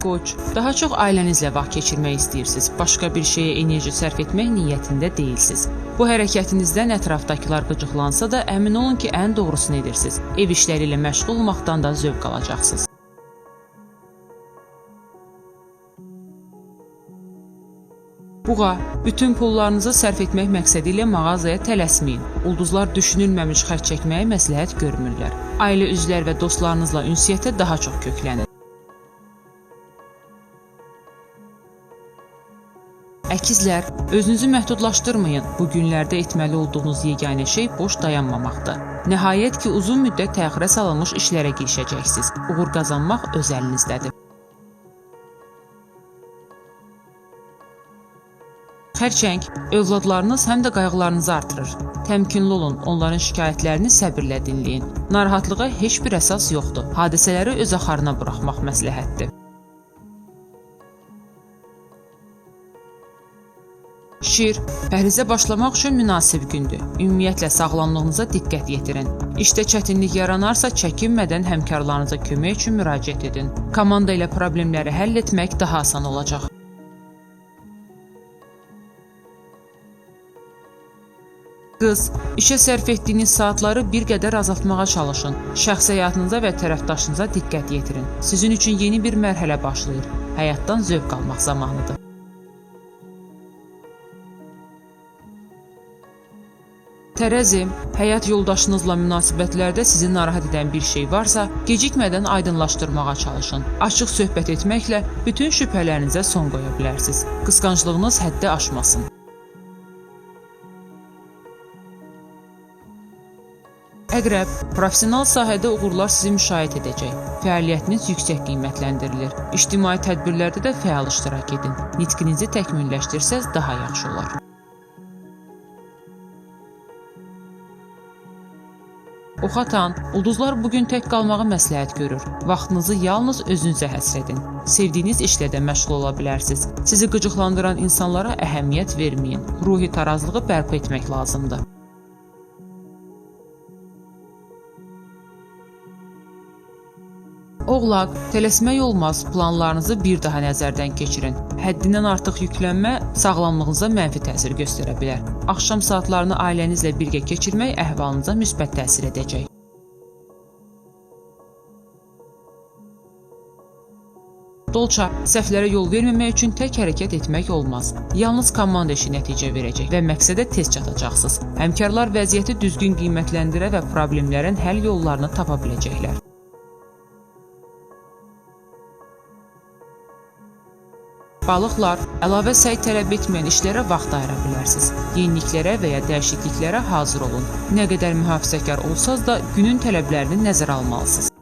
Koç, daha çox ailənizlə vaxt keçirmək istəyirsiniz, başqa bir şeyə enerji sərf etmək niyyətində deyilsiniz. Bu hərəkətinizdən ətrafdakılar qıcıqlansa da, əmin olun ki, ən doğrusunu edirsiniz. Ev işləri ilə məşğul olmaqdan da zövq alacaqsınız. Buğa, bütün pullarınızı sərf etmək məqsədi ilə mağazaya tələsməyin. Ulduzlar düşünülməmiş xərc çəkməyə məsləhət görmürlər. Ailə üzvləri və dostlarınızla ünsiyyətə daha çox köklənin. Əkizlər, özünüzü məhdudlaşdırmayın. Bu günlərdə etməli olduğunuz yeganə şey boş dayanmamaqdır. Nəhayət ki, uzun müddət təxirə salınmış işlərə girişəcəksiniz. Uğur qazanmaq öz əlinizdədir. Xərçəng, övladlarınız həm də qayğılarınızı artırır. Təmkinli olun, onların şikayətlərini səbirlə dinləyin. Narahatlığa heç bir əsas yoxdur. Hadisələri öz axarına buraxmaq məsləhətdir. Şir, pəhrizə başlamaq üçün münasib gündür. Ümumiyyətlə, sağlamlığınıza diqqət yetirin. İşdə çətinlik yaranarsa, çəkinmədən həmkarlarınıza kömək üçün müraciət edin. Komanda ilə problemləri həll etmək daha asan olacaq. Qız, işə sərf etdiyiniz saatları bir qədər azaltmağa çalışın. Şəxsi həyatınıza və tərəfdaşınıza diqqət yetirin. Sizin üçün yeni bir mərhələ başlayır. Həyatdan zövq almaq zamanıdır. Tərəzi, həyat yoldaşınızla münasibətlərdə sizi narahat edən bir şey varsa, gecikmədən aydınlaşdırmağa çalışın. Açıq söhbət etməklə bütün şübhələrinizə son qoya bilərsiniz. Qısqanclığınız həddi aşmasın. Əqrəb, professional sahədə uğurlar sizi müşahidə edəcək. Fəaliyyətiniz yüksək qiymətləndirilir. İctimai tədbirlərdə də fəal iştirak edin. Nitqinizi təkmilləşdirsəz daha yaxşı olar. Ox atan, ulduzlar bugün tək qalmağı məsləhət görür. Vaxtınızı yalnız özünüzə həsr edin. Sevdiyiniz işlə də məşğul ola bilərsiniz. Sizi qıcıqlandıran insanlara əhəmiyyət verməyin. Ruhi tarazlığı bərpa etmək lazımdır. Oğlaq, tələsmək olmaz, planlarınızı bir daha nəzərdən keçirin. Həddindən artıq yüklənmə sağlamlığınıza mənfi təsir göstərə bilər. Axşam saatlarını ailənizlə birgə keçirmək əhvalınıza müsbət təsir edəcək. Dolça, səhvlərə yol verməmək üçün tək hərəkət etmək olmaz. Yalnız komanda işi nəticə verəcək və məqsədə tez çatacaqsınız. Həmkarlar vəziyyəti düzgün qiymətləndirə və problemlərin həll yollarını tapa biləcəklər. Balıqlar, əlavə səy tələb etməyən işlərə vaxt ayıra bilərsiniz. Yeniliklərə və ya dəyişikliklərə hazır olun. Nə qədər mühafizəkar olsanız da günün tələblərini nəzərə almalısınız.